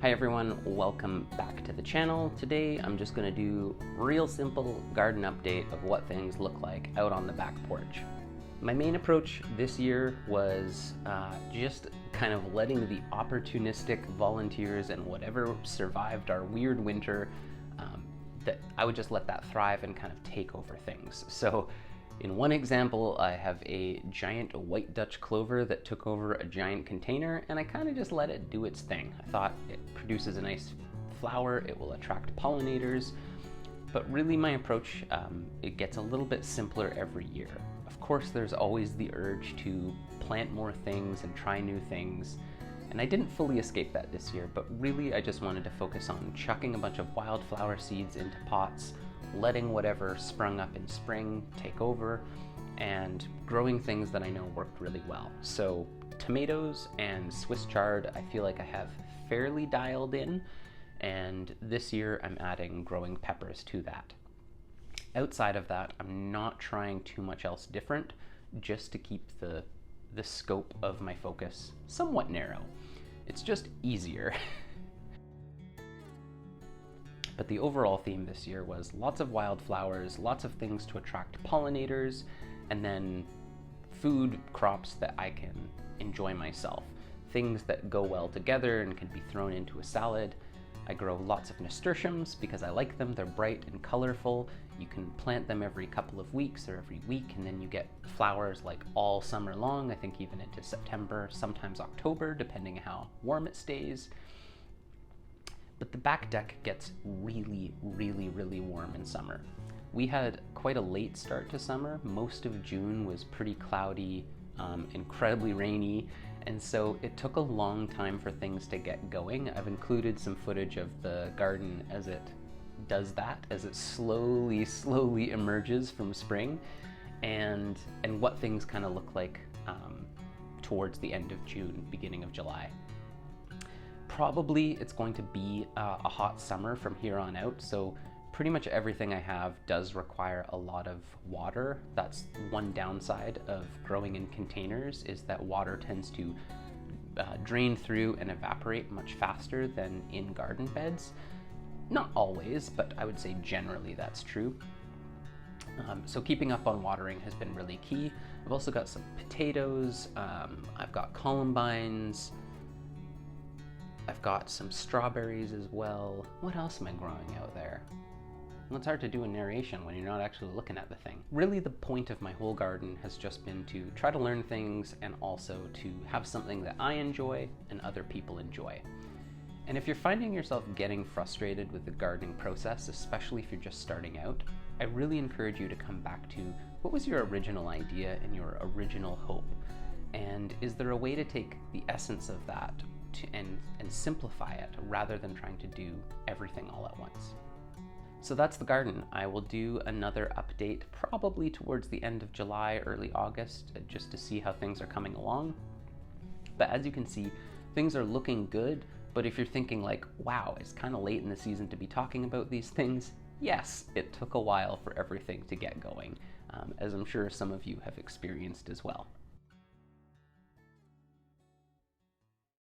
Hi everyone, welcome back to the channel. Today I'm just going to do a real simple garden update of what things look like out on the back porch. My main approach this year was just kind of letting the opportunistic volunteers and whatever survived our weird winter, that I would just let that thrive and kind of take over things. So in one example, I have a giant white Dutch clover that took over a giant container, and I kind of just let it do its thing. I thought it produces a nice flower, it will attract pollinators, but really my approach, it gets a little bit simpler every year. Of course, there's always the urge to plant more things and try new things, and I didn't fully escape that this year, but really I just wanted to focus on chucking a bunch of wildflower seeds into pots, letting whatever sprung up in spring take over, and growing things that I know worked really well. So tomatoes and Swiss chard, I feel like I have fairly dialed in, and this year I'm adding growing peppers to that. Outside of that, I'm not trying too much else different, just to keep the scope of my focus somewhat narrow. It's just easier. But the overall theme this year was lots of wildflowers, lots of things to attract pollinators, and then food crops that I can enjoy myself. Things that go well together and can be thrown into a salad. I grow lots of nasturtiums because I like them. They're bright and colorful. You can plant them every couple of weeks or every week, and then you get flowers like all summer long, I think even into September, sometimes October, depending how warm it stays. But the back deck gets really warm in summer. We had quite a late start to summer. Most of June was pretty cloudy, incredibly rainy, and so it took a long time for things to get going. I've included some footage of the garden as it does that, as it slowly emerges from spring, and what things kind of look like towards the end of June, beginning of July. Probably it's going to be a hot summer from here on out, so pretty much everything I have does require a lot of water. That's one downside of growing in containers, is that water tends to drain through and evaporate much faster than in garden beds. Not always, but I would say generally that's true. So keeping up on watering has been really key. I've also got some potatoes, I've got columbines, I've got some strawberries as well. What else am I growing out there? Well, it's hard to do a narration when you're not actually looking at the thing. Really, the point of my whole garden has just been to try to learn things and also to have something that I enjoy and other people enjoy. And if you're finding yourself getting frustrated with the gardening process, especially if you're just starting out, I really encourage you to come back to what was your original idea and your original hope? And is there a way to take the essence of that and simplify it rather than trying to do everything all at once? So that's the garden. I will do another update probably towards the end of July, early August, just to see how things are coming along. But as you can see, things are looking good. But if you're thinking like, wow, it's kind of late in the season to be talking about these things, yes, it took a while for everything to get going, as I'm sure some of you have experienced as well.